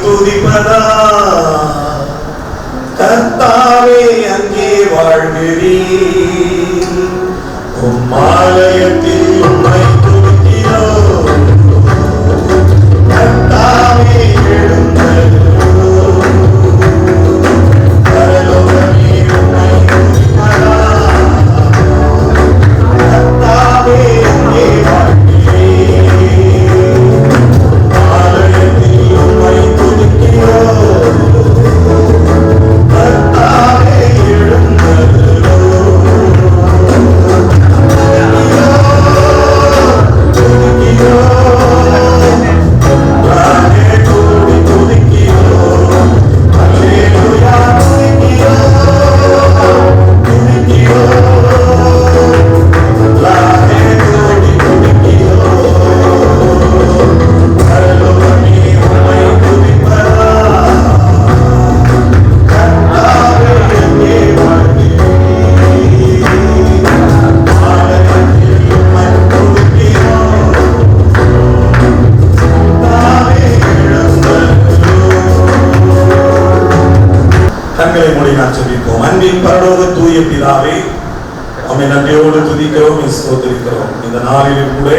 துதிப்பதா கர்த்தாவே அங்கே வாழ்கிறீர். உம் ஆலயத்தில் உம்மை துதிக்கிறோம் கர்த்தாவே எழுந்தருளும். பரலோகமே உம்மை துதிப்பதா கர்த்தாவே அங்கே வாழ்கிறீர். ஆலயத்தில் உம்மை துதிக்கிறோம் கர்த்தாவே எழுந்தருளும். கண்களை மூடி நான் சொல்லியிருக்கோம். அன்பின் பரலோக தூய பிதாவே, உம்மை நன்றியோடு துதிக்கிறோம், ஸ்தோத்திரிக்கிறோம். இந்த நாளிலும் கூட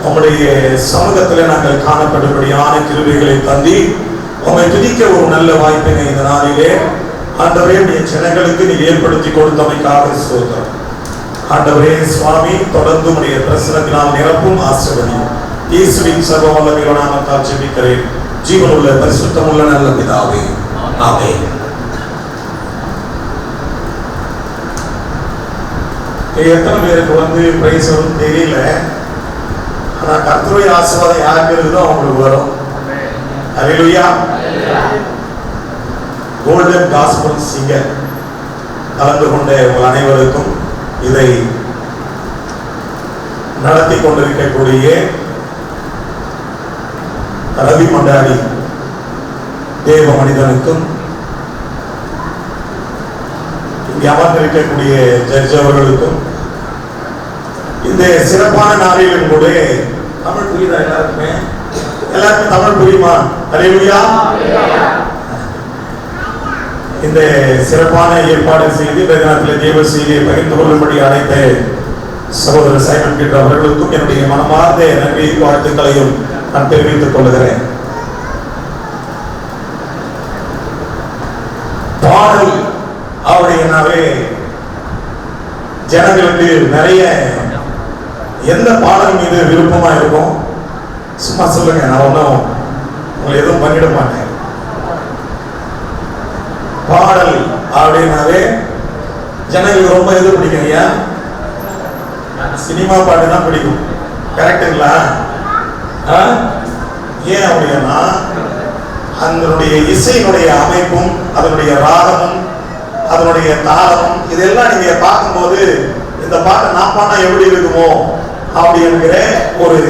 உம்முடைய சமூகத்தில் நாங்கள் காணப்படும்படியான கிருபைகளை தந்தி உம்மை துதிக்க ஒரு நல்ல வாய்ப்பினை இந்த நாளிலே ஆண்டவரே உடைய ஜனங்களுக்கு நீ ஏற்படுத்தி கொடுத்தமைக்காக ஸ்தோத்திரம். ஆண்டவரே சுவாமி, தொடர்ந்து உடைய பிரசனத்தினால் நிரப்பும் ஆசீர்வதியும். இயேசுவின் சர்வ வல்லமையுள்ள நாமத்தால் ஜெபிக்கிறேன் ஜீவனுள்ள பரிசுத்தமுள்ள நல்ல பிதாவே, ஆமென். எத்தனை பேருக்கு பிரைஸ் வரும் தெரியல. ஆனா கர்த்தருடைய ஆசீர்வாதம் யாருக்கு இருக்குதோ அவங்களுக்கு வரும். அல்லேலூயா. கோல்டன் காஸ்பல் சிங்கர் கலந்து கொண்ட உங்கள் அனைவருக்கும் இதை நடத்தி கொண்டிருக்கக்கூடிய ரவி மண்டாடி தேவ மனிதனுக்கும் இங்கே அமர்ந்திருக்கக்கூடிய ஜட்ஜ் அவர்களுக்கும் இந்த சிறப்பான நாளிலும் கூட தமிழ் புரியுதா? எல்லாருக்குமே தமிழ் புரியுமா? அல்லேலூயா. இந்த சிறப்பான ஏற்பாடு செய்து இந்த நேரத்தில் தேவ செய்தியை பகிர்ந்து கொள்ளும்படி அழைத்த சகோதரர் சைமன் பீட்டர் அவர்களுக்கும் என்னுடைய மனமார்ந்த நன்றி வாழ்த்துக்களையும் நான் தெரிவித்துக் கொள்கிறேன். பாடல் அப்படின்னாவே ஜனங்களுக்கு நிறைய எந்த பாடல் மீது விருப்பமா இருக்கும்? சும்மா சொல்லுங்க, நான் ஒன்றும் உங்களை எதுவும் பண்ணிட மாட்டேன். பாடல் அப்படின்னாவே ஜனங்களுக்கு ரொம்ப எது பிடிக்கும்? ஐயா, சினிமா பாட்டு தான் பிடிக்கும். கரெக்டுங்களா? ஏன் அப்படின்னா அதனுடைய இசையினுடைய அமைப்பும் அதனுடைய ராகமும் அதனுடைய தாளமும் இதெல்லாம் நீங்க பார்க்கும்போது இந்த பாட்டை நான் பாடினா எப்படி இருக்குமோ அப்படி என்கிற ஒரு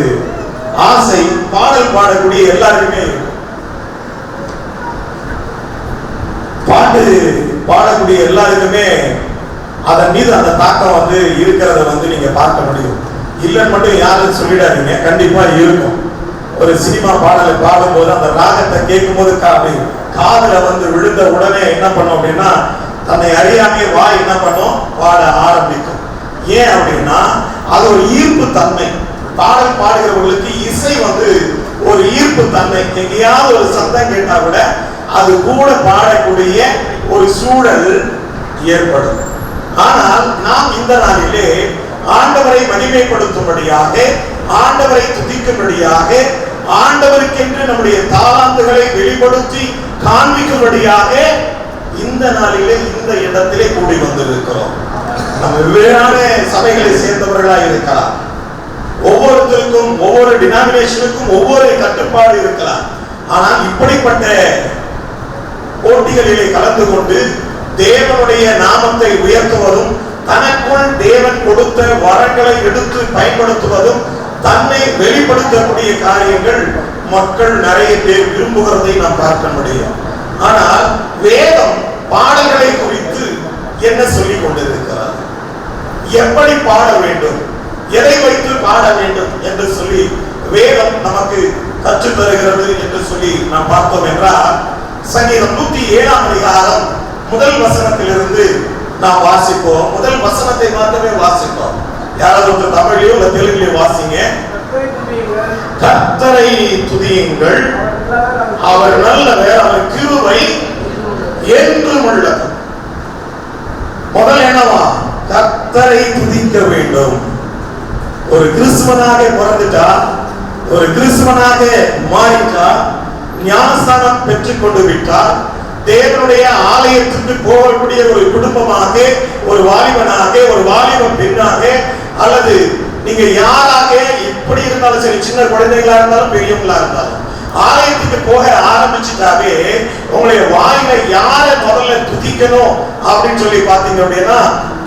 ஆசை பாடல் பாடக்கூடிய எல்லாருக்குமே இருக்கும். பாட்டு பாடக்கூடிய எல்லாருக்குமே அதன் மீது அந்த தாக்கம் இருக்கிறத நீங்க பார்க்க முடியும். இல்லைன்னு மட்டும் யாரும் சொல்லிடாதீங்க, கண்டிப்பா இருக்கும். ஒரு சினிமா பாடலை பாடும்போது அந்த ராகத்தை கேட்கும் போது காதுல விழுந்த உடனே என்ன பண்ணும் அப்படின்னா தன்னை அறியாமே வாய் என்ன பண்ணும்? பாட ஆரம்பிக்கும். ஏன் அப்படின்னா அது ஒரு ஈர்ப்பு தன்மை. பாடல் பாடுகிறவர்களுக்கு இசை ஒரு ஈர்ப்பு தன்மை. எங்கேயாவது ஒரு சத்தம் கேட்டா கூட அது கூட பாடக்கூடிய ஒரு சூழல் ஏற்படும். ஆனால் நாம் இந்த நாளிலே ஆண்டவரை மகிமைப்படுத்தும்படியாக, ஆண்டவரை துதிக்கும்படியாக, ஆண்டவருக்கென்று நம்முடைய தாளாந்துகளை வெளிப்படுத்தி காண்பிக்கும்படியாக இந்த நாளிலே இந்த இடத்திலே கூடி வந்திருக்கிறோம். நம்ம வெவ்வேறான சபைகளை சேர்ந்தவர்களாக இருக்கலாம். ஒவ்வொருத்தருக்கும் ஒவ்வொரு டினாமினேஷனுக்கும் ஒவ்வொரு கட்டுப்பாடு இருக்கலாம். ஆனால் இப்படிப்பட்ட போட்டிகளிலே கலந்து கொண்டு தேவனுடைய நாமத்தை உயர்த்துவதும், தனக்குள் தேவன் கொடுத்த வரங்களை எடுத்து பயன்படுத்துவதும், தன்னை வெளிப்படுத்தக்கூடிய காரியங்கள் மக்கள் நிறைய பேர் விரும்புகிறதை நாம் பார்க்க முடியும். ஆனால் வேதம் பாடல்களை குறித்து என்ன சொல்லிக் கொண்டிருக்கிறார்? எப்படி பாட வேண்டும், எதை வைத்து பாட வேண்டும் என்று சொல்லி வேதம் நமக்கு கற்றுத் தருகிறது என்று சொல்லி நாம் பார்த்தோம் என்றால், சங்கீதம் 107ஆம் அதிகாரம் முதல் வசனத்திலிருந்து நாம் வாசிப்போம். முதல் வசனத்தை மாத்திரமே வாசிப்போம். யாராவது ஒரு தமிழிலோ இல்ல தெலுங்கிலோ வாசிங்க. கர்த்தரை துதியுங்கள், அவர் நல்லவர், அவர் கிருபை என்றும் உள்ளது. முதல் என்னவா? கர்த்தரை துதிக்க வேண்டும். ஒரு கிறிஸ்துவனாக பிறந்துட்டா, ஒரு கிறிஸ்துவனாக மாறிட்டா, ஞானஸ்தானம் பெற்றுக் கொண்டு விட்டால், தேவனுடைய ஆலயத்துக்கு போகக்கூடிய ஒரு குடும்பமாக, ஒரு வாலிபனாக, ஒரு வாலிப பெண்ணாக, அல்லது நீங்க யாராக எப்படி இருந்தாலும் சரி, சின்ன குழந்தைகளா இருந்தாலும் பெரியவங்களா இருந்தாலும், ஆலயத்துக்கு போக ஆரம்பிச்சுட்டாவே உங்களுடைய வாயில யாரை முதல்ல துதிக்கணும் அப்படின்னு சொல்லி பாத்தீங்க அப்படின்னா,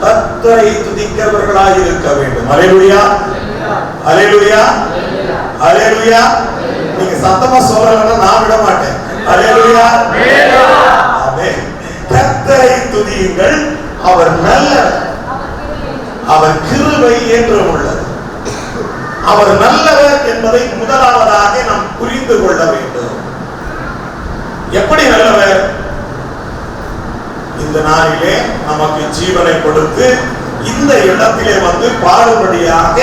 கர்த்தரை துதிக்கிறவர்களாக இருக்க வேண்டும். அல்லேலூயா, அல்லேலூயா, அல்லேலூயா. நீங்க சத்தமா சொல்லலன்னா நான் விட மாட்டேன். அல்லேலூயா, ஆமென். கர்த்தரை துதியுங்கள், அவர் நல்லவர், அவர் கிருபை என்றும் உள்ளது. அவர் நல்லவர் என்பதை முதலாவதாக நாம் புரிந்து கொள்ள வேண்டும். எப்படி நல்லவர்? இந்த நாளிலே நமக்கு ஜீவனை கொடுத்து இந்த இடத்திலே வந்து பாடுபடியாக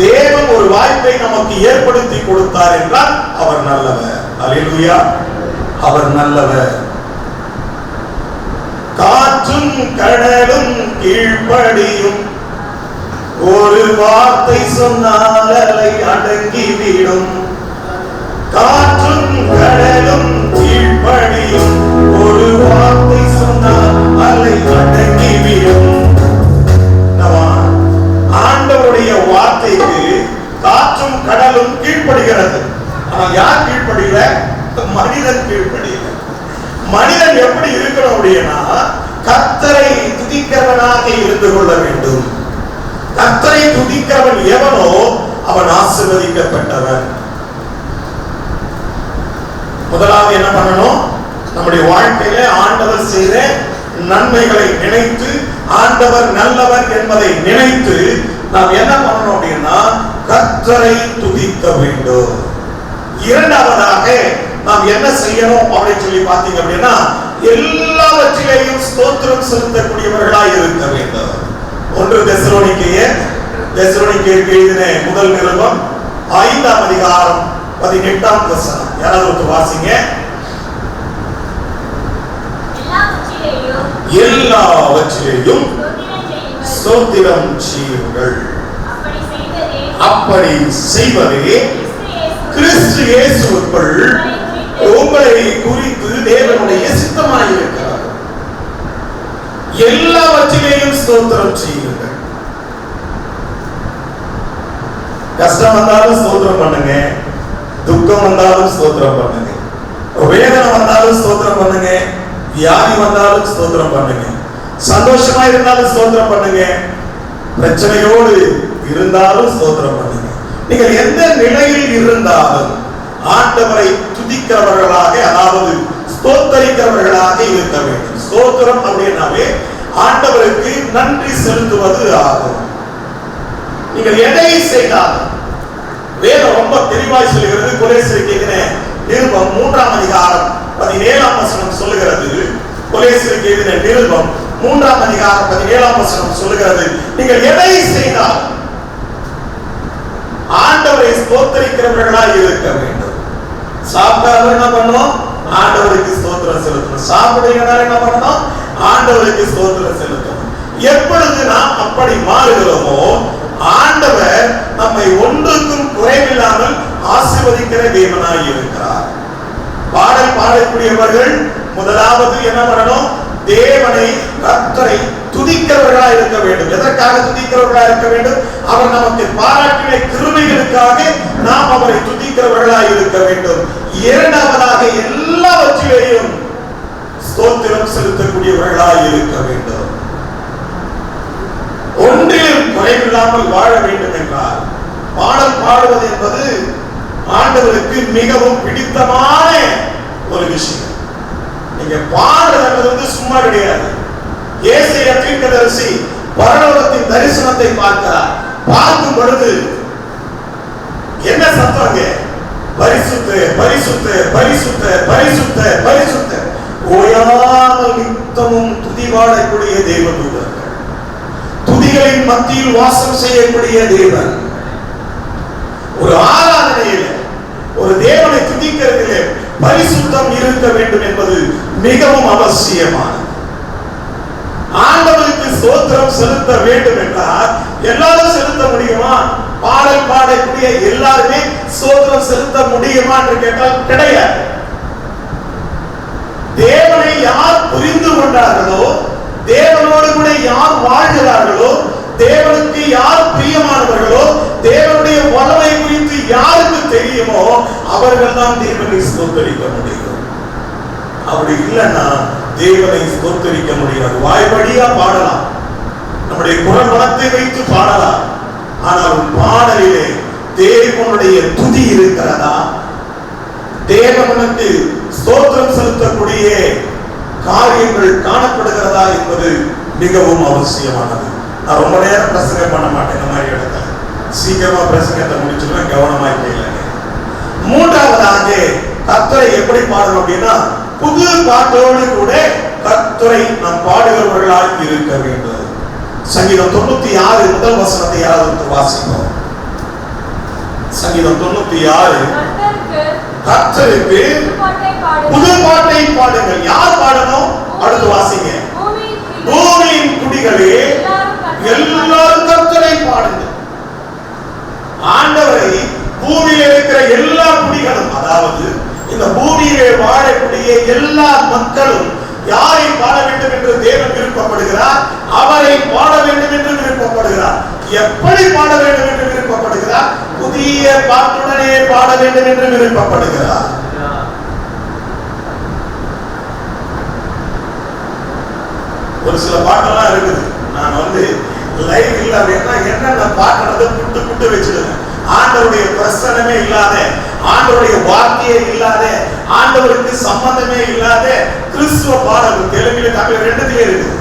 தேவன் ஒரு வாய்ப்பை நமக்கு ஏற்படுத்தி கொடுத்தார் என்றால் அவர் நல்லவர். அல்லேலூயா, அவர் நல்லவர். காற்றும் கடலும் கீழ்ப்படியும், ஒரு வார்த்தை சொன்னால் அலை அடங்கிவிடும். காற்றும் கடலும் கீழ்ப்படியும், ஒரு வார்த்தை சொன்னால் அலை அடங்கிவிடும். ஆண்டவருடைய வார்த்தைக்கு காற்றும் கடலும் கீழ்ப்படுகிறது. ஆனால் யார் கீழ்ப்படியல? மனிதன் கீழ்ப்படியல. மனிதன் எப்படி இருக்கணும் அப்படின்னா, கர்த்தரை துதிக்கிறவனாக இருந்து கொள்ள வேண்டும். கர்த்தரை துதிக்கிறவன் எவனோ அவன் ஆசீர்வதிக்கப்பட்டவன். முதலாவது என்ன பண்ணணும்? நம்முடைய வாழ்க்கையில ஆண்டவர் செய்த நன்மைகளை நினைத்து, ஆண்டவர் நல்லவர் என்பதை நினைத்து நாம் என்ன பண்ணணும் அப்படின்னா, கர்த்தரை துதிக்க வேண்டும். இரண்டாவதாக நாம் என்ன செய்யணும் அப்படின்னு சொல்லி பார்த்தீங்க அப்படின்னா, எல்லாவற்றிலேயும் ஸ்தோத்திரம் செலுத்தக்கூடியவர்களாய் இருக்க வேண்டும். 1 தெசலோனிக்கேயருக்கு எழுதின முதல் நிருபம் 5ஆம் அதிகாரம் 18ஆம் வசனம். யாராவது வாசிங்க. எல்லாவற்றிலேயும் ஸ்தோத்திரம் செய்யுங்கள், அப்படி செய்வதே கிறிஸ்து இயேசுவுக்குள் உங்களை குறித்து தேவனுடைய சித்தமாய் இருக்கிறார். எல்லாவற்றிலேயும் ஸ்தோத்திரம் செய்யுங்கள். கஷ்டம் வந்தாலும் ஸ்தோத்திரம் பண்ணுங்க, துக்கம் வந்தாலும் ஸ்தோத்திரம் பண்ணுங்க, வேதனை வந்தாலும் ஸ்தோத்திரம் பண்ணுங்க, வியாதி வந்தாலும் ஸ்தோத்திரம் பண்ணுங்க, சந்தோஷமா இருந்தாலும் ஸ்தோத்திரம் பண்ணுங்க, பிரச்சனையோடு இருந்தாலும் ஸ்தோத்திரம் பண்ணுங்க. நீங்கள் எந்த நிலையில் இருந்தாலும் ஆண்டவரை துதிக்கிறவர்களாக, அதாவது ஸ்தோத்தரிக்கிறவர்களாக இருக்க வேண்டும். ஸ்தோத்திரம் அப்படின்னாவே ஆண்டவருக்கு நன்றி செலுத்துவது ஆகும். நீங்கள் எதை செய்தாலும் வேதம் ரொம்ப தெளிவாய் சொல்லுகிறது. கொலோசியருக்கு எழுதின நிருபம் 3ஆம் அதிகாரம் 17ஆம் வசனம் சொல்லுகிறது. கொலோசியருக்கு எழுதின நிருபம் 3ஆம் அதிகாரம் 17ஆம் வசனம் சொல்லுகிறது, நீங்கள் எதை செய்தாலும் ஆண்டவரை ஸ்தோத்தரிக்கிறவர்களாய் இருக்க வேண்டும். சாப்பிட்டாலும் என்ன பண்ணணும்? ஆண்டவருக்கு ஸ்தோத்திரம் செலுத்தணும். சாப்பிடுறீங்கன்னா என்ன பண்ணணும்? ஆண்டவருக்கு ஸ்தோத்திரம் செலுத்தணும். எப்பொழுது நாம் அப்படி மாறுகிறோமோ, ஆண்டவர் நம்மை ஒன்றுக்கும் குறைவில்லாமல் ஆசீர்வதிக்கிற தேவனாய் இருக்கிறார். பாடல் பாடக்கூடியவர்கள் முதலாவது என்ன பண்ணணும்? தேவனை, கர்த்தரை துதிக்கிறவர்களாக இருக்க வேண்டும். எதற்காக துதிக்கிறவர்களாக இருக்க வேண்டும்? அவர் நமக்கு பாராட்டின கிருபைகளுக்காக நாம் அவரை துதிக்கிறவர்களாக இருக்க வேண்டும். இரண்டாவதாக எல்லாவற்றிலேயும் ஸ்தோத்திரம் செலுத்தக்கூடியவர்களாக இருக்க வேண்டும். ஒன்றிலும் குறைவில்லாமல் வாழ வேண்டும் என்றால் பாடல் பாடுவது என்பது ஆண்டவருக்கு மிகவும் பிடித்தமான ஒரு விஷயம். நீங்க பாடுறது சும்மா கிடையாது. ஏசாயா தீர்க்கதரிசி பரலோகத்தின் தரிசனத்தை பார்க்கிறார். பார்க்கும் பொழுது என்ன சத்தம்? பரிசுத்த பரிசுத்த பரிசுத்த பரிசுத்த பரிசுத்த ஓயாமல் நித்தமும் துதி பாடக்கூடிய தேவதூதர்கள், துதிகளின் மத்தியில் வாசம் செய்யக்கூடிய தேவன். ஒரு ஆராதனையில ஒரு தேவனை துதிக்கிறதிலே பரிசுத்தம் இருக்க வேண்டும் என்பது மிகவும் அவசியமானது. ஆண்டவருக்கு ஸ்தோத்திரம் செலுத்த வேண்டும் என்றால் எல்லாரும் செலுத்த முடியுமா? பாடல் பாடக்கூடிய எல்லாருமே ஸ்தோத்திரம் செலுத்த முடியுமா என்று கேட்டால் கிடையாது. தேவனை யார் புரிந்து கொண்டார்களோ, தேவனோடு கூட யார் வாழ்கிறார்களோ, தேவனுக்கு யார் பிரியமானவர்களோ, தேவனுடைய வல்லமை குறித்து யாருக்கு தெரியுமோ அவர்கள் தான் தேவனை ஸ்தோத்தரிக்க முடியும். அப்படி இல்லைன்னா தேவனை ஸ்தோத்தரிக்க முடியாது. வாய்வழியா பாடலாம், நம்முடைய குரல் வளத்தை வைத்து பாடலாம், ஆனால் பாடலிலே தேவனுடைய துதி இருக்கிறதா? தேவனுக்கு ஸ்தோத்திரம் செலுத்தக்கூடிய காரியங்கள் காணப்படுகிறதா என்பது மிகவும் அவசியமானது. நான் ரொம்ப நேரம் பிரசங்கம் பண்ண மாட்டேன். இந்த மாதிரி இடத்துல சீக்கிரமா பிரசங்கத்தை முடிச்சுடுவேன். கவனமா கேளுங்க. மூன்றாவதாக கர்த்தரை எப்படி பாடணும் அப்படின்னா, புது பாட்டோடு கூட கர்த்தரை நாம் பாடுகிறவர்களாக இருக்க வேண்டும். சங்கீதம் 96 முதல் வசனத்தை யாராவது வாசிப்போம். சங்கீதம் 96 கர்த்தருக்கு புது பாட்டை பாடுங்கள். யார் பாடணும்? அடுத்து வாசிங்க. பூமியின் குடிகளே எல்லாரும் கர்த்தரை பாடுங்கள். ஆண்டவரை பூமியில் இருக்கிற எல்லா குடிகளும், அதாவது இந்த பூமியிலே வாழக்கூடிய எல்லா மக்களும் யாரை பாட வேண்டும் என்று தேவன் விருப்பப்படுகிறார்? அவரை பாட வேண்டும் என்று விருப்பப்படுகிறார். எப்படி பாட வேண்டும் என்று விருப்பப்படுகிறார்? புதிய பாட்டுடனே பாட வேண்டும் என்று விருப்பப்படுகிறார். ஒரு சில பாட்டெல்லாம் இருக்குது, நான் லைவ் இல்ல அப்படின்னா என்னென்ன பாட்டுறதை புட்டு புட்டு வச்சிடுவேன். ஆண்டவருடைய பிரசனமே இல்லாத, ஆண்டவருடைய வார்த்தையே இல்லாத, ஆண்டவருக்கு சம்பந்தமே இல்லாத கிறிஸ்துவ பாடல்கள் தெலுங்குல தமிழ் ரெண்டுத்திலே இருக்குது.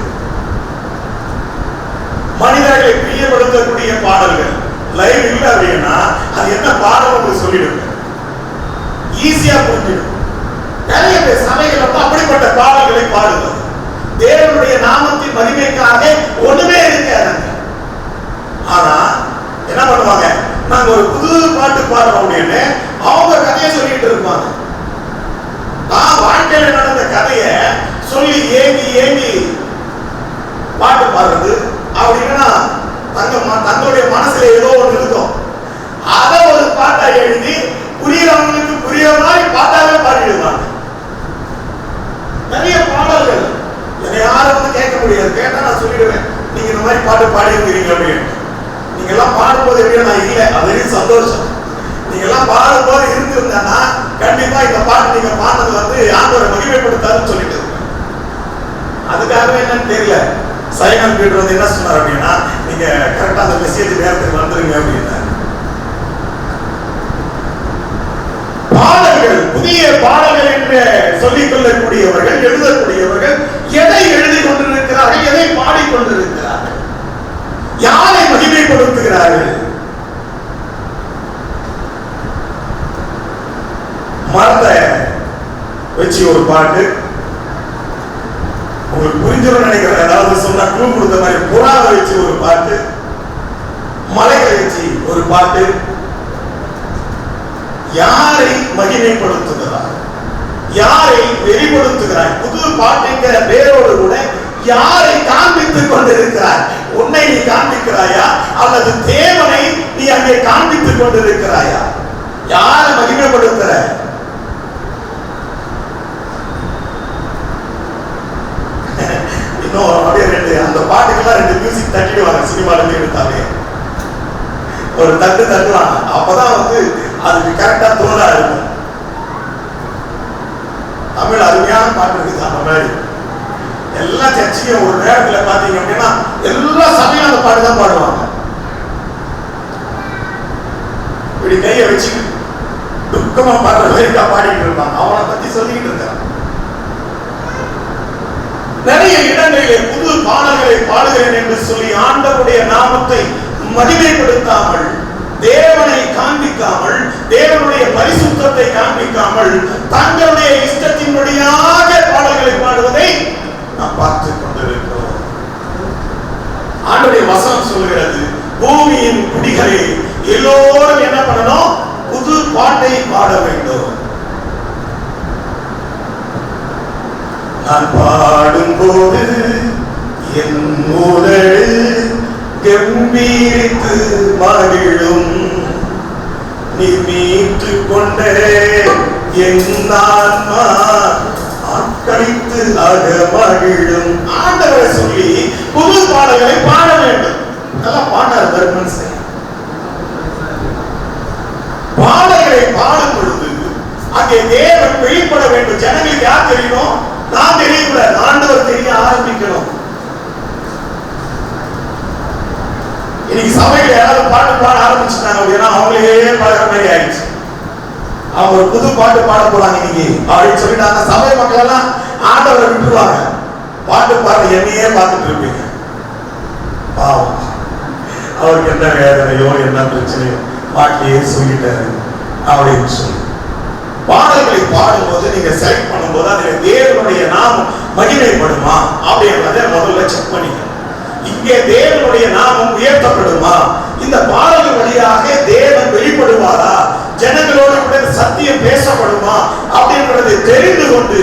மனிதர்களை பிரியப்படுத்தக்கூடிய பாடல்கள் லைவ் இல்ல அப்படின்னா அது என்ன பாடல் சொல்லிடுங்க, ஈஸியா புரிஞ்சிடும். நிறைய பேர் சபைகள் அப்படிப்பட்ட பாடல்களை பாடுவது தேவனுடைய நாமத்தின் மகிமைக்காக ஒண்ணுமே இருக்காது. ஆனா என்ன பண்ணுவாங்க, நாங்க ஒரு புது பாட்டு பாடுறோம் அப்படின்னு அவங்க கதையை சொல்லிட்டு இருப்பாங்க. நான் வாழ்க்கையில நடந்த கதையை சொல்லி ஏங்கி ஏங்கி பாட்டு பாடுறது அப்படின்னா தங்களுடைய மனசுல ஏதோ ஒன்று இருக்கும். அதை ஒரு பாட்டா எழுதி புரியறவங்களுக்கு புரிய மாதிரி பாட்டாவே பாடிடுவாங்க. நிறைய பாடல்கள் என்னை யாரும் கேட்க முடியாது. கேட்டா நான் சொல்லிடுவேன், நீங்க இந்த மாதிரி பாட்டு பாடி இருக்கிறீங்க அப்படின்னு. நீங்க எல்லாம் பாடும்போது எப்படியும் நான் இல்லை, அது சந்தோஷம். நீங்க எல்லாம் பாடும்போது இருந்திருந்தா கண்டிப்பா இந்த பாட்டு நீங்க பாடுறது ஆண்டவரை மகிமைப்படுத்தாருன்னு சொல்லிட்டு இருக்கேன். அதுக்காகவே என்னன்னு தெரியல, சைமன் பீட்டர் என்ன சொன்னார் அப்படின்னா, நீங்க கரெக்டா அந்த மெசேஜ் நேரத்துக்கு வந்துருங்க அப்படின்னா. பாடல்கள், புதிய பாடல்கள் என்று சொல்லிக் கொள்ளக்கூடியவர்கள், எழுதக்கூடியவர்கள் எதை எழுதி கொண்டிருக்கிறார்கள், எதை பாடிக்கொண்டிருக்கிறார்கள், யாரை மகிமைப்படுத்துகிறார்கள்? மரத்தை வச்சு ஒரு பாட்டு, உங்களுக்கு புரிஞ்சிடும் நினைக்கிறேன். ஏதாவது சொன்னா க்ளூ கொடுத்த மாதிரி, புறாவை வச்சு ஒரு பாட்டு, மலைகளை வச்சு ஒரு பாட்டு. யாரை மகிமைப்படுத்துகிறார், யாரை வெளிப்படுத்துகிறார்? புது பாட்டுங்கிற பேரோடு கூட யாரை காண்பித்துக் கொண்டிருக்கிறார்? உன்னை நீ காண்பிக்கிறாயா அல்லது தேவனை நீ அங்கே காண்பித்துக் கொண்டிருக்கிறாயா? யாரை மகிமைப்படுத்துற? இன்னும் அப்படியே அந்த பாட்டுக்கெல்லாம் 2 மியூசிக் தட்டிடுவாங்க. சினிமால எடுத்தாலே ஒரு தட்டுவாங்க. அப்பதான் அதுக்கு கரெக்டா தோணா இருக்கும். தமிழ் அருமையான பாட்டு இருக்குது. அந்த மாதிரி எல்லா சர்ச்சையும் ஒரு நேரத்தில் பாத்தீங்க அப்படின்னா எல்லா சபையும் அந்த பாட்டு தான் பாடுவாங்க. இப்படி கையை வச்சு துக்கமா பாடுற வரைக்கா பாடிட்டு இருப்பாங்க. அவனை பத்தி சொல்லிக்கிட்டு இருக்காங்க. நிறைய இடங்களிலே புது பாடல்களை பாடுகிறேன் என்று சொல்லி ஆண்டவருடைய நாமத்தை மகிமைப்படுத்தாமல் தேவனை காண்பிக்காமல், தேவனுடைய பரிசுத்தத்தை காண்பிக்காமல் தங்களுடைய இஷ்டத்தின்படியாக பாடல்களை பாடுவதை நாம் பார்த்துக் கொண்டிருக்கிறோம். ஆண்டவருடைய வசனம் சொல்கிறது, பூமியின் குடிகளே எல்லோரும் என்ன பண்ணணும்? புது பாட்டை பாட வேண்டும். நான் பாடும்போது என் உதடு கம்பீரித்து மகிழும், நீ மீட்டு கொண்ட என் ஆன்மா ஆட்களித்து அக மகிழும். ஆண்டவரை சொல்லி புது பாடல்களை பாட வேண்டும். நல்லா பாடார் தர்மன் செய்ய பாடல்களை பாடும் பொழுது அங்கே தேவன் வெளிப்பட வேண்டும். ஜனங்களுக்கு யார் தெரியணும்? நான் தெரியக்கூடாது, ஆண்டவர் தெரிய ஆரம்பிக்கணும். இன்னைக்கு சபையில யாராவது பாட்டு பாட ஆரம்பிச்சுட்டாங்க அப்படின்னா அவங்களே பழகிற மாதிரி ஆயிடுச்சு. அவங்க ஒரு புது பாட்டு பாட போறாங்க இன்னைக்கு அப்படின்னு சொல்லிட்டாங்க. சபை மக்கள் எல்லாம் ஆண்டவரை விட்டுருவாங்க. பாட்டு பாட என்னையே பார்த்துட்டு இருப்பீங்க. பாவம், அவருக்கு என்ன வேதனையோ என்ன பிரச்சனையோ பாட்டிலேயே சொல்லிட்டாரு அப்படின்னு சொல்லி பாடல்களை பாடும்போது நீங்க செலக்ட் பண்ணும்போது அதுல தேவனுடைய நாமம் மகிமைப்படுமா அப்படின்றத முதல்ல செக் பண்ணிக்கணும். இங்கே தேவனுடைய நாமம் உயர்த்தப்படுமா? இந்த பாடல்கள் வழியாக தேவன் வெளிப்படுவாரா? ஜனங்களோடு கூட சத்தியம் பேசப்படுமா அப்படின்றதை தெரிந்து கொண்டு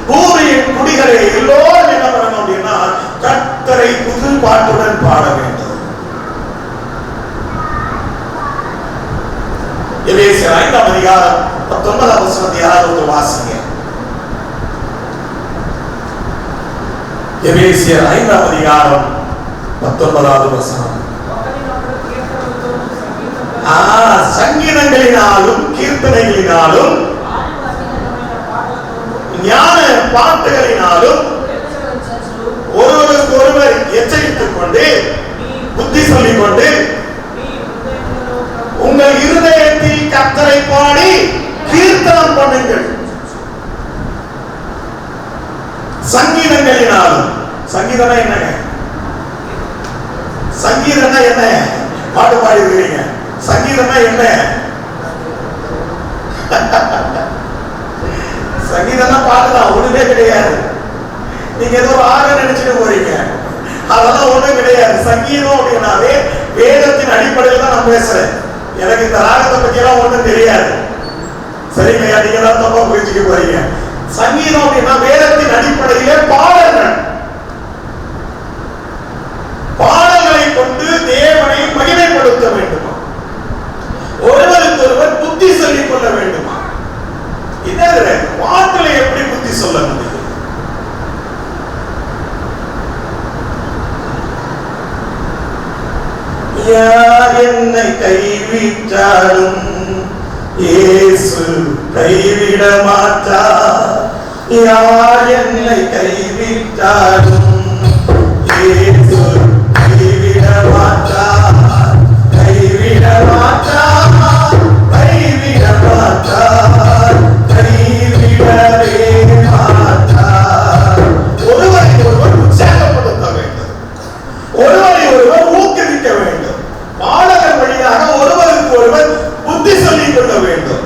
பூமியின் குடிகளை எல்லோரும் என்ன பண்ணணும் அப்படின்னா கர்த்தரை புது பாட்டுடன் பாட வேண்டும். எபேசியர் 5ஆம் அதிகாரம் 19ஆம் வசனத்தை யாராவது வாசிங்க. எபேசியர் 5ஆம் அதிகாரம் 19வது வசனம். சங்கீதங்களினாலும் கீர்த்தனைகளினாலும் ஞான பாட்டுகளினாலும் ஒருவருக்கு ஒருவர் எச்சரித்துக் கொண்டு புத்தி சொல்லிக் கொண்டு உங்கள் இருதயத்தில் கர்த்தரை பாடி கீர்த்தனம் பண்ணுங்கள். சங்கீதங்களினாலும், சங்கீதம்னா என்னங்க? சங்கீதம்னா என்ன? பாட்டு பாடி இருக்கிறீங்க. சங்கீதம்னா என்ன? சங்கீதம்னா பாட்டுதான், ஒண்ணுமே கிடையாது. நீங்க ஏதோ ஆக நினைச்சுட்டு போறீங்க, அதெல்லாம் ஒண்ணும் கிடையாது. சங்கீதம் அப்படின்னாவே வேதத்தின் அடிப்படையில் தான் நான் பேசுறேன். எனக்கு இந்த ராகத்தை பத்தி எல்லாம் ஒண்ணும் தெரியாது. சரிங்களா? நீங்க தான் தப்பா புரிஞ்சுக்க போறீங்க. சங்கீதம் அப்படின்னா வேதத்தின் அடிப்படையிலே பாடல்கள், பாடல்களை கொண்டு தேவனை மகிமைப்படுத்த வேண்டுமா? ஒருவருக்கு ஒருவர் புத்தி சொல்லிக் கொள்ள வேண்டுமா? என்ன பாட்டுல எப்படி புத்தி சொல்ல முடியும்? யார் என்னை கைவிட்டாலும் இயேசு கைவிட மாட்டார். யார் என்னை கைவிட்டாலும் இயேசு கைவிட மாட்டார். கைவிட மாட்டார், கைவிட மாட்டார், கைவிடவே மாட்டார். ஒருவரை ஒருவர் உற்சாகப்படுத்த வேண்டும், ஒருவரை ஒருவர் ஊக்குவிக்க வேண்டும். பாடல்கள் வழியாக ஒருவருக்கு ஒருவர் புத்தி சொல்லிக் கொள்ள வேண்டும்.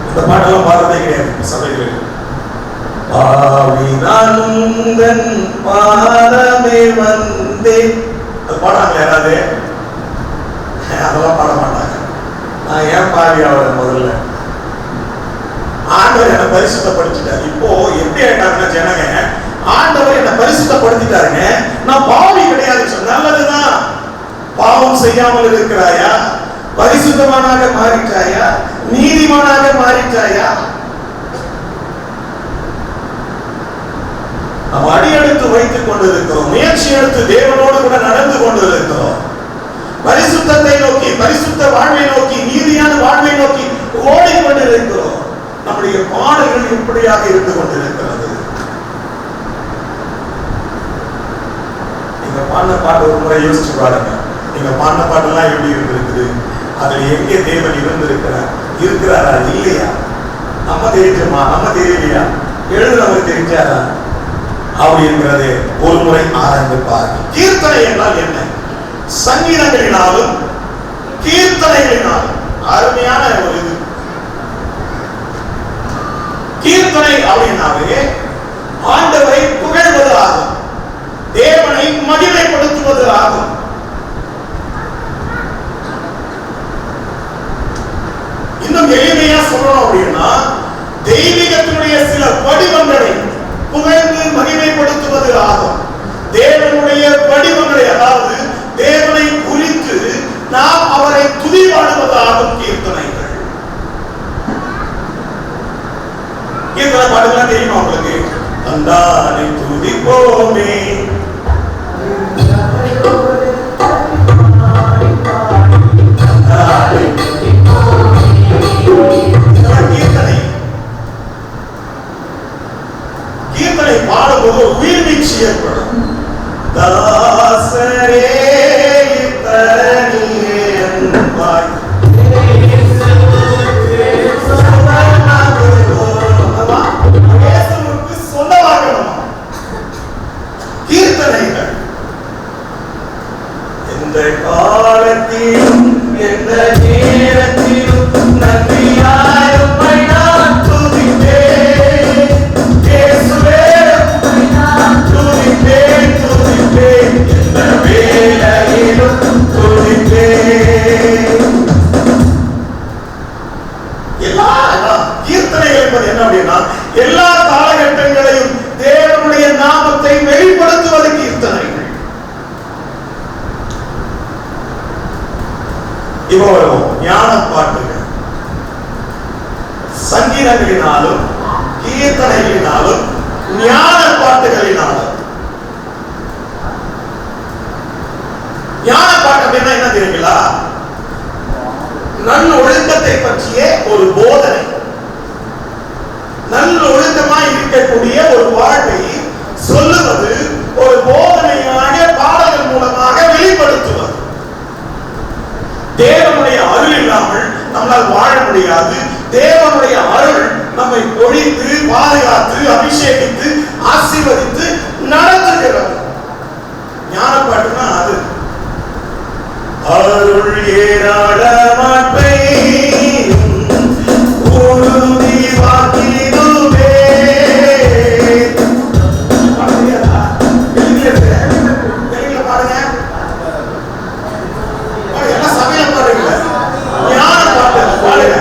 இந்த பாடலாம் பாடுறதே கிடையாது சபைகளில். ஆவினானுந்தன் பாதமே வந்தேன், அது பாடுறாங்க யாராவது? அதெல்லாம் பாட மாட்டாங்க. நான் ஏன் பாவி அவரை முதல்ல ஆண்டவர் என்னை பரிசுத்தப்படுத்திட்டார். இப்போ எப்படி ஆயிட்டாருன்னா ஜனங்க, ஆண்டவர் என்னை பரிசுத்தப்படுத்திட்டாருங்க, நான் பாவி கிடையாது. நல்லதுதான். பாவம் செய்யாமல் இருக்கிறாயா? பரிசுத்தமானாக மாறிட்டாயா? நீதிமானாக மாறிட்டாயா? நாம் அடியெடுத்து வைத்துக் கொண்டிருக்கிறோம், முயற்சி எடுத்து தேவனோடு கூட நடந்து கொண்டிருக்கிறோம். பரிசுத்தத்தை நோக்கி, பரிசுத்த வாழ்வை நோக்கி, நீதியான வாழ்வை நோக்கி ஓடிக்கொண்டிருக்கிறோம். நம்முடைய பாடல்கள் இப்படியாக இருந்து கொண்டிருக்கிறது. நீங்க பாடின பாட்டு ஒரு முறை யோசிச்சு பாருங்க. நீங்க பாடின பாட்டெல்லாம் எப்படி இருந்திருக்குது? அதுல எங்கே தேவன் இருந்திருக்கிறார்? இருக்கிறாரா இல்லையா? நம்ம தெரிஞ்சுமா? நம்ம தெரியலையா? எழுதுறவர் தெரிஞ்சாரா? அப்படிங்கிறது ஒரு முறை ஆரம்பிப்பார். கீர்த்தனை என்றால் என்ன? சங்கீதங்களினாலும் கீர்த்தனைகளினாலும் அருமையான ஒரு இது. கீர்த்தனை அப்படின்னாவே ஆண்டவரை புகழ்வது ஆகும், தேவனை மகிமைப்படுத்துவது ஆகும். இன்னும் எளிமையா சொல்லணும் அப்படின்னா தெய்வீகத்தினுடைய சில வடிவங்களை புகழ்ந்து மகிமைப்படுத்துவது ஆகும். தேவனுடைய வடிவங்களை, அதாவது தேவனை குறித்து நாம் அவரை துதிபாடுவதாகும் கீர்த்தனைகள். கீர்த்தனை பாடுலாம் தெரியுமா உங்களுக்கு? அந்தானை துதிப்போமே, கீர்த்தனை பாடும்போது உயிர் வீழ்ச்சி ஏற்படும். தாசரே தரணியே அன்பாய் சொந்தமாகணும். கீர்த்தனைகள் எந்த காலத்திலும் எந்த நேரத்திலும் நன்றியாய் உம்மை நான் துதிப்பேன். இயேசுவே உம்மை நான் துதிப்பேன், துதிப்பேன், எந்த வேளையிலும் துதிப்பேன். எல்லா கீர்த்தனைகள் என்பது என்ன அப்படின்னா எல்லா காலகட்டங்களையும் தேவனுடைய நாமத்தை வெளிப்படுத்துவது கீர்த்தனைகள். இப்போ ஞான பாட்டுகள் சங்கீதங்களினாலும் கீர்த்தனைகளினாலும் ஞான பாட்டுகளினாலும். ஞான பாட்டு அப்படின்னா என்ன தெரியுங்களா? நல்ல ஒழுக்கத்தை பற்றிய ஒரு போதனை, நல்ல ஒழுக்கமாய் இருக்கக்கூடிய ஒரு வாழ்வை சொல்லுவது, ஒரு போதனையாக பாடல்கள் மூலமாக வெளிப்படுத்துவது. தேவனுடைய அருள் இல்லாமல் நம்மால் வாழ முடியாது. தேவனுடைய அருள் நம்மை பொழிந்து பாதுகாத்து அபிஷேகித்து ஆசீர்வதித்து நடத்துகிறது. ஞான பாட்டுனா அது. அருள் ஏராளமாட்பை உறுதி வாக்கிடுவே. தெலுங்குல பாடுங்க, எல்லாம் சமயம் பாடுங்க, ஞான பாட்டு பாடுங்க.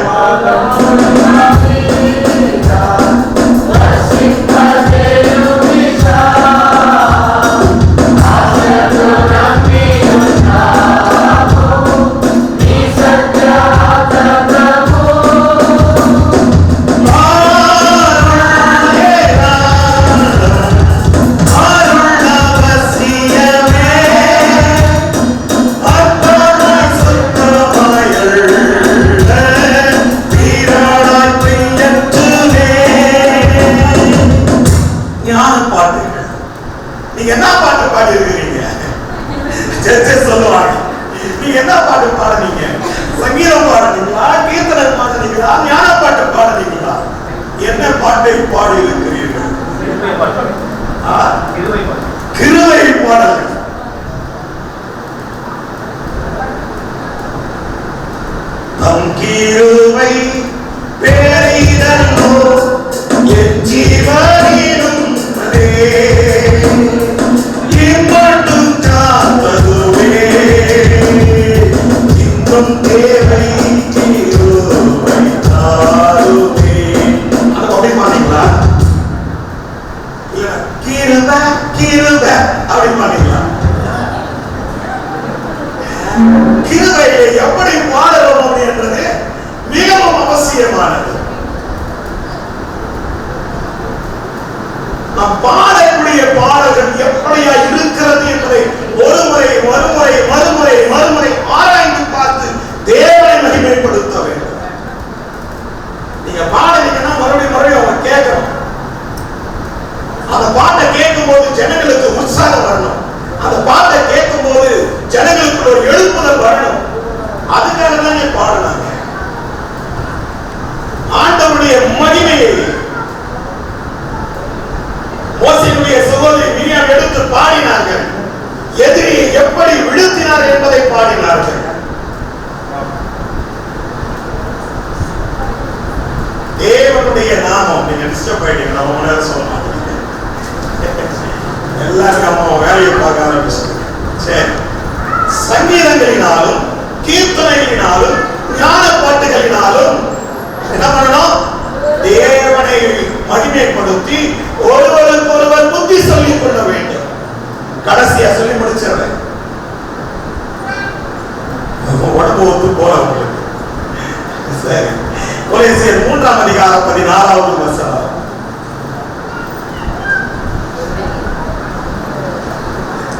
நீங்க என்ன பாட்டு பாடி இருக்கிறீங்க? சொல்லுவாங்க, நீங்க என்ன பாட்டு பாடுறீங்க? சங்கீதம் பாடுறீங்களா, கீர்த்தனை பாடுறீங்களா, ஞான பாட்டு பாடுறீங்களா? என்ன பாட்டை பாடி இருக்கிறீர்கள்? கிருபை பாடல்கள். தம் கிருபை பெரிதல்லோ என் ஜீவனிலும் இம்மட்டும் காத்ததுவே இன்னும் தேவை கிருபை தாருமே. அது அப்படி பாத்தீங்களா? கிருபை கிருபை அப்படி பாத்தீங்களா? கிருபையை எப்படி பாடணும் அப்படின்றது மிகவும் அவசியமானது. நாம் பாடக்கூடிய பாடல்கள் எப்படியா இருக்கிறது என்பதை ஒரு முறை மறுமுறை மறுமுறை மறுமுறை ஆராய்ந்து பார்த்து தேவனை மகிமைப்படுத்த வேண்டும். நீங்க பாடுறீங்கன்னா மறுபடியும் மறுபடியும் அவங்க கேட்கணும். அந்த பாட்டை கேட்கும் போது ஜனங்களுக்கு உற்சாகம் வரணும். அந்த பாட்டை கேட்கும் போது ஜனங்களுக்கு ஒரு எழுப்புதல் வரணும். அதுக்காக தான் பாடுறாங்க. ஆண்டவருடைய மகிமையை மோசேயுடைய சகோதரர் தேவனுடைய நாமம். நீங்க டிஸ்டர்ப் ஆயிட்டீங்க, நம்ம நேரம் சொல்ல மாட்டேங்க. எல்லாரும் நம்ம வேலையை பார்க்க ஆரம்பிச்சு. சரி, சங்கீதங்களினாலும் கீர்த்தனைகளினாலும் ஞான பாட்டுகளினாலும் என்ன பண்ணணும்? தேவனை மகிமைப்படுத்தி ஒருவருக்கு ஒருவர் புத்தி சொல்லிக் கொள்ள வேண்டும். கடைசியா சொல்லி முடிச்சிடுறேன். உடம்பு ஒத்து போல உங்களுக்கு. சரி, கொலோசியர் 3ஆம் அதிகாரம் 16வது வசனம்.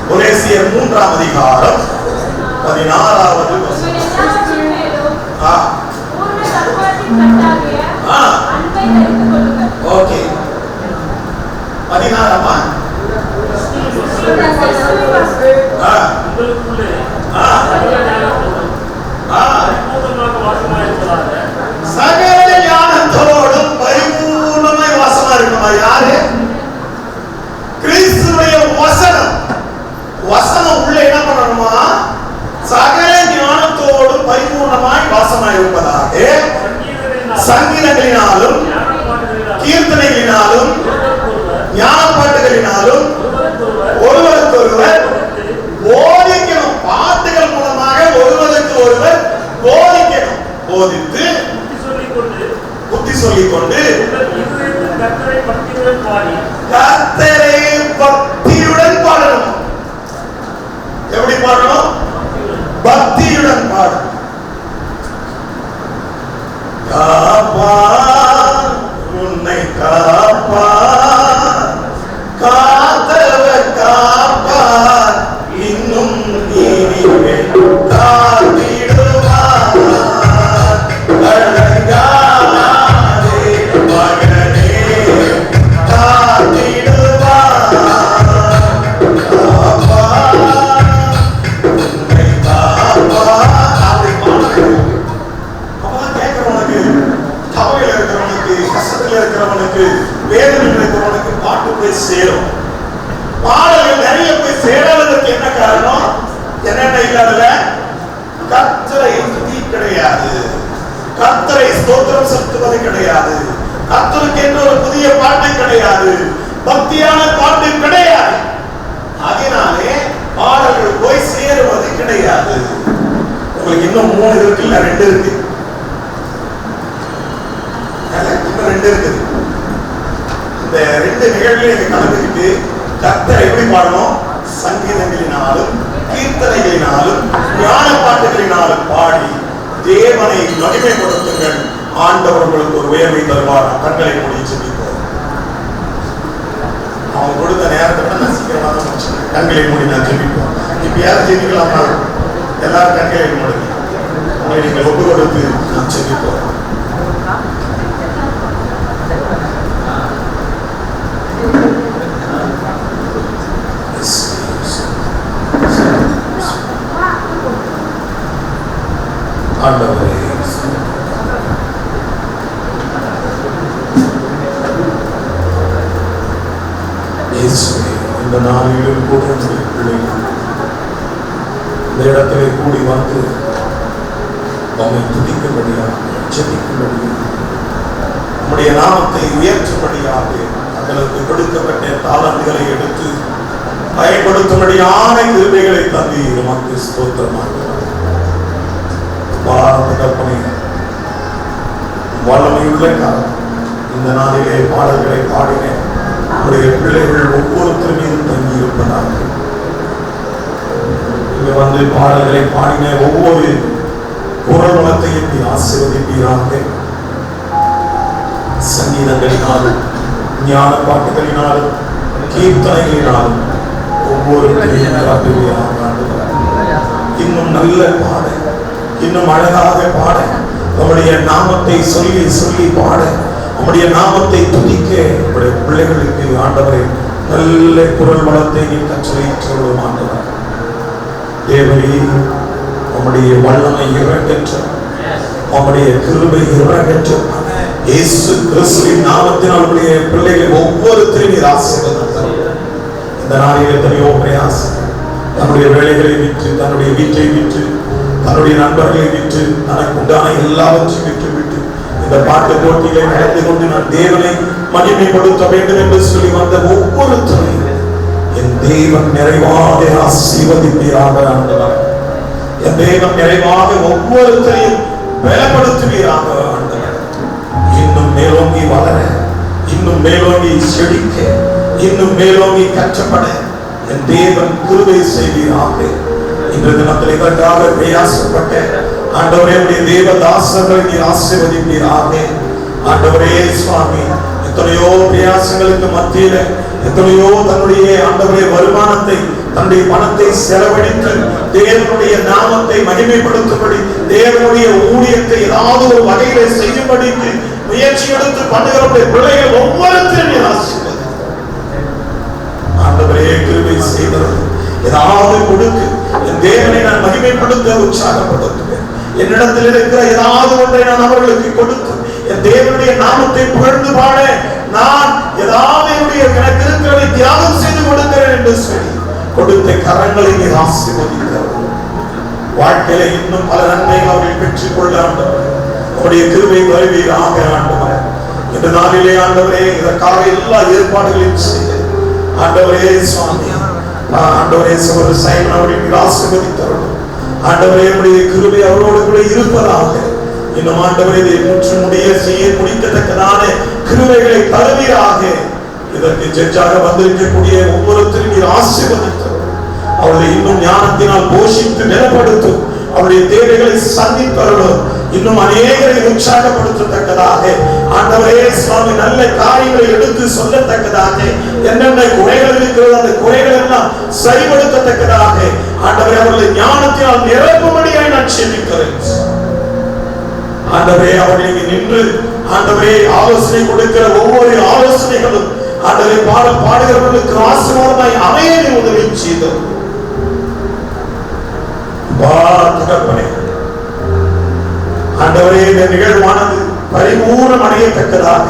கொலோசியர் 3ஆம் அதிகாரம் 16வது வசனம். ஓகே, 16ஆமா? சகல ஞானத்தோடும் பரிபூர்ணமாய் வாசமா இருக்கணுமா? யாரு? கிறிஸ்துவுடைய வசனம். வசனம் உள்ள என்ன பண்ணணுமா? சகல ஞானத்தோடும் பரிபூர்ணமாய் வாசமாய் இருப்பதாக சங்கீதங்களினாலும் கீர்த்தனைகளினாலும் ஞான பாட்டுகளினாலும் ஒருவருக்கொருவர் போதிக்கணும். பாட்டுகள் மூலமாக ஒருவருக்கு ஒருவர் போதிக்கணும். போதித்து புத்தி சொல்லிக் கொண்டு கர்த்தரை பக்தியுடன் பாடணும். எப்படி பாடணும்? பக்தியுடன் பாடணும். காப்பா உன்னை காப்பா, காத்தவர் காப்பா, இன்னும் நீதிவே காத்திடுவார். அழகாதே மகனே காத்திடுவார். காப்பா உன்னை காப்பா. கவலையில் இருக்கிறவனுக்கு, கஷ்டத்தில் இருக்கிறவனுக்கு, வேதனையில் இருக்கிறவனுக்கு பாட்டு போய் சேரும். பாடல்கள் நிறைய போய் சேராததுக்கு என்ன காரணம்? என்னென்ன இல்லாதல கர்த்தரை துதி கிடையாது, கர்த்தரை ஸ்தோத்திரம் செலுத்துவது கிடையாது, கர்த்தருக்கு என்று ஒரு புதிய பாட்டு கிடையாது, பக்தியான பாட்டு கிடையாது. அதனாலே பாடல்கள் போய் சேருவது கிடையாது. உங்களுக்கு இன்னும் 3 இருக்கு, இல்ல 2 இருக்கு. இன்னும் 2 இருக்குது. இந்த 2 நிகழ்வுகளை கலந்துக்கிட்டு கர்த்தரை எப்படி பாடணும்? சங்கீதங்களினாலும் கீர்த்தனைகளினாலும் ஞான பாட்டுகளினாலும் பாடி தேவனை மகிமைப்படுத்துங்கள். ஆண்டவர் உங்களுக்கு ஒரு உயர்வை தருவார். கண்களை மூடி ஜெபிப்போம். அவன் கொடுத்த நேரத்தை விட நான் சீக்கிரமா தான் முடிச்சேன். கண்களை மூடி நான் ஜெபிப்போம். இப்ப யாரும் ஜெபிக்கலாமா? எல்லாரும் கண்களை மூடுங்க. உங்களை நீங்கள் ஒப்பு கொடுத்து நான் ஜெபிப்போம். ஆண்டவரே, இயேசுவே, இந்த நாளிலும் கூட பிள்ளைகள் இந்த இடத்திலே கூடி வந்து நம்மை துதிக்கும்படியாக, ஜெபிக்கும்படியாக, நம்முடைய நாமத்தை உயர்த்தும்படியாக தங்களுக்கு கொடுக்கப்பட்ட தாளந்துகளை எடுத்து பயன்படுத்தும்படியான கிருபைகளை தந்தி நமக்கு ஸ்தோத்திரமாக வல்லமையுள்ள காலம். இந்த நாளிலே பாடல்களை பாடின நம்முடைய பிள்ளைகள் ஒவ்வொருத்தர் மீதும் தங்கி இருப்பதாக, இங்க வந்து பாடல்களை பாடின ஒவ்வொரு குரல் வளத்தையும் நீ ஆசீர்வதிப்பீராக. சங்கீதங்களினாலும் ஞான பாட்டுகளினாலும் கீர்த்தனைகளினாலும் ஒவ்வொரு இன்னும் நல்ல பாட, இன்னும் அழகாக பாட, நம்முடைய நாமத்தை சொல்லி சொல்லி பாட, நம்முடைய நாமத்தை துதிக்க நம்முடைய பிள்ளைகளுக்கு ஆண்டவரை நல்ல குரல் வளத்தை கற்றலையும் ஆண்டவர் தேவரே, நம்முடைய வல்லமை இறங்கட்டும், நம்முடைய கிருபை இறங்கட்டும். இயேசு கிறிஸ்துவின் நாமத்தினால் நம்முடைய பிள்ளைகள் ஒவ்வொருத்தரையும் ஆசீர்வதித்தார். இந்த நாளில் எத்தனையோ பிரயாசம், தன்னுடைய வேலைகளை விற்று, தன்னுடைய வீட்டை விற்று, தன்னுடைய நண்பர்களை விற்று, தனக்கு உண்டான எல்லாவற்றையும் விட்டு விட்டு இந்த பாட்டு போட்டியிலே நடந்து கொண்டு நான் தேவனை மகிமைப்படுத்த வேண்டும் என்று சொல்லி வந்த ஒவ்வொருத்தரையும் என் தேவன் நிறைவாக ஆசீர்வதிப்பீராக ஆண்டவர். என் தேவன் நிறைவாக ஒவ்வொருத்தரையும் பலப்படுத்துவீராக ஆண்டவர். இன்னும் மேலோங்கி வளர, இன்னும் மேலோங்கி செழிக்க, இன்னும் மேலோங்கி கற்றப்பட என் தேவன் கிருபை செய்வீராக. இன்று தினத்தில் இதற்காக பிரயாசப்பட்ட ஆண்டவரே தேவதாசர்களை நீர் ஆசீர்வதிப்பீராக. ஆண்டவரே சுவாமி, எத்தனையோ பிரயாசங்களுக்கு மத்தியில எத்தனையோ தன்னுடைய ஆண்டவரே வருமானத்தை, தன்னுடைய பணத்தை செலவழித்து தேவனுடைய நாமத்தை மகிமைப்படுத்தும்படி, தேவனுடைய ஊழியத்தை ஏதாவது ஒரு வகையில செய்யும்படிக்கு முயற்சி எடுத்து பண்ணுகிற பிள்ளைகள் ஒவ்வொருத்தரும் ஆசீர்வதி. ஆண்டவரே கிருபை செய்தது ஏதாவது கொடுத்து என் தேவனை நான் மகிமைப்படுத்த உற்சாகப்படுத்துவேன். என்னிடத்தில் இருக்கிற ஏதாவது ஒன்றை நான் அவர்களுக்கு கொடுத்து என் தேவனுடைய நாமத்தை புகழ்ந்து பாட நான் ஏதாவது எனக்கு இருக்கிறதை தியாகம் செய்து கொடுக்கிறேன் என்று சொல்லி கொடுத்த கரங்களை நீர் ஆசீர்வதிக்கிறார். வாழ்க்கையில இன்னும் பல நன்மைகள் அவர்கள் பெற்றுக் கொள்ள அவருடைய கிருபை வருவீராக ஆண்டவர். இந்த நாளிலே ஆண்டவரே இதற்காக எல்லா ஏற்பாடுகளையும் செய்து ஆண்டவரே சுவாமி, ஆண்டவரே சகோதரர் சைமன் அவர்கள் ஆசீர்வதித்தார். ஆண்டவரே உடைய கிருபை அவரோடு கூட இருப்பதாக. இன்னும் ஆண்டவரே இதை முற்றுமுடிய செய்ய முடிக்கத்தக்கதான கிருபைகளை தருவீராக. இதற்கு ஜட்ஜாக வந்திருக்கக்கூடிய ஒவ்வொருத்தரும் நீர் ஆசீர்வதித்தார். அவர்களை இன்னும் ஞானத்தினால் போஷித்து நிலப்படுத்தும், அவருடைய தேவைகளை சந்தித்தருளும், இன்னும் அநேகரை உற்சாகப்படுத்தத்தக்கதாக ஆண்டவரே சுவாமி நல்ல காரியங்களை எடுத்து சொல்லத்தக்கதாக, என்னென்ன குறைகள் இருக்கிறது அந்த குறைகள் எல்லாம் சரிபடுத்தத்தக்கதாக ஆண்டவரே அவர்களை ஞானத்தினால் நிரப்பும்படியாய் நான் செபிக்கிறேன். ஆண்டவரே அவர்களுக்கு நின்று ஆண்டவரே ஆலோசனை கொடுக்கிற ஒவ்வொரு ஆலோசனைகளும் ஆண்டவரே பாடுகிறவர்களுக்கு ஆசீர்வாதமாய் அமைய உதவி செய்தோம். ஆண்டவரே இந்த நிகழ்வானது பரிபூர்ணம் அடையத்தக்கதாக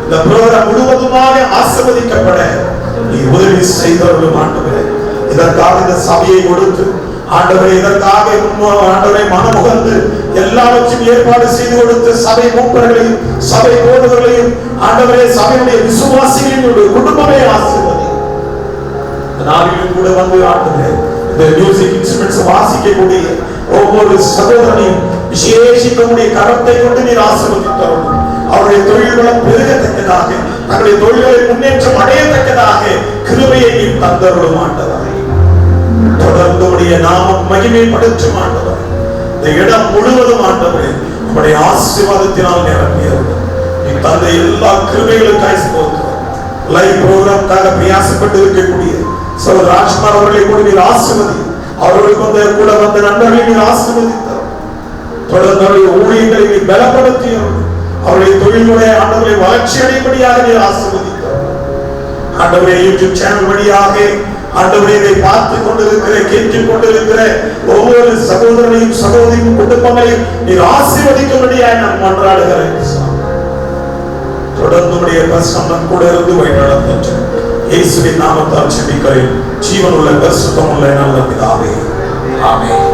இந்த புரோகிராம் முழுவதுமாக ஆசீர்வதிக்கப்பட நீ உதவி செய்தவர்களும் ஆண்டவரே இதற்காக இந்த சபையை கொடுத்து ஆண்டவரே இதற்காக ஆண்டவரை மனமுகந்து எல்லாவற்றையும் ஏற்பாடு செய்து கொடுத்து சபை மூப்பர்களையும் சபை போதவர்களையும் ஆண்டவரே சபையுடைய விசுவாசிகளின் குடும்பமே ஆசீர்வதி. நாளிலும் கூட வந்து ஆண்டவரே இந்த மியூசிக் இன்ஸ்ட்ருமெண்ட்ஸ் வாசிக்கக்கூடிய ஒவ்வொரு சகோதரனையும் விசேஷிக்கக்கூடிய கரத்தை கொண்டு நீர் ஆசீர்வதித்தருளும். அவருடைய தொழில்களும் பெருகத்தக்கதாக, தங்களுடைய தொழில்களை முன்னேற்றம் அடையத்தக்கதாக கிருபையை நீர் தந்தருளும் ஆண்டவரே. தொடர்ந்து உடைய நாமம் மகிமைப்படுத்தும் ஆண்டவரே. இந்த இடம் முழுவதும் ஆண்டவரே நம்முடைய ஆசீர்வாதத்தினால் நிரம்பியது. நீ தந்த எல்லா கிருபைகளுக்காய் ஸ்தோத்திரம். லைவ் புரோகிராமுக்காக பிரயாசப்பட்டு இருக்கக்கூடிய சகோதரர் ராஜ்குமார் அவர்களை கூட நீர் ஆசீர்வதி. அவர்களுக்கு வந்து கூட வந்த நண்பர்களை நீர் ஆசீர்வதித்தார். தொடர்ந்து அவருடைய ஊழியர்களை நீர் பலப்படுத்தியவர். அவருடைய தொழில்களுடைய ஆண்டவரை வளர்ச்சி அடையும்படியாக நீர் ஆசீர்வதித்தார். ஆண்டவரே யூடியூப் சேனல் வழியாக ஆண்டவரே இதை பார்த்து கொண்டிருக்கிற கேட்டுக் கொண்டிருக்கிற ஒவ்வொரு சகோதரனையும் சகோதரியும் குடும்பங்களையும் நீர் ஆசீர்வதிக்கும்படியாக நான் மன்றாடுகிறேன். தொடர்ந்து உடைய பிரசன்னம் கூட இருந்து வழி நடத்தும். இயேசுவின் நாமத்தால் ஜெபிக்கிறேன். ஜீவனுள்ள பரிசுத்தமுள்ள நல்ல பிதாவே, ஆமென்.